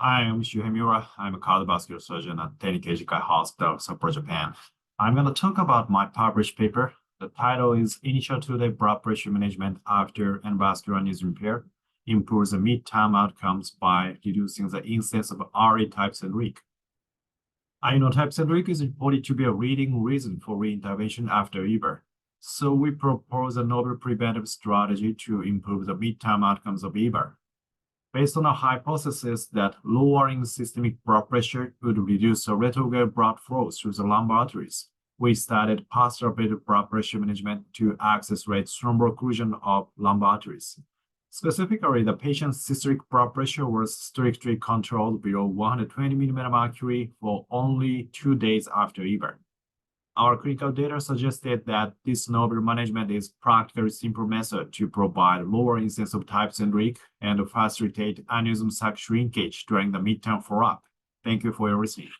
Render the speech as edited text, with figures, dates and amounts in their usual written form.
Hi, I'm Miura. I'm a cardiovascular surgeon at Tenikei Hospital, Sapporo, Japan. I'm going to talk about my published paper. The title is Initial Two-Day Blood Pressure Management After Endovascular Aneurysm Repair Improves the Midterm Outcomes by Reducing the Incidence of RA types and leak. I know types and leak is reported to be a leading reason for reintervention after EVAR. So we propose a novel preventive strategy to improve the midterm outcomes of EVAR. Based on a hypothesis that lowering systemic blood pressure would reduce the retrograde blood flow through the lumbar arteries, we started postoperative blood pressure management to accelerate thrombocclusion of lumbar arteries. Specifically, the patient's systolic blood pressure was strictly controlled below 120 millimeter mercury for only 2 days after EVAR. Our clinical data suggested that this novel management is practically simple method to provide lower incidence of types and leak and facilitate aneurysm sac shrinkage during the midterm follow-up. Thank you for your listening.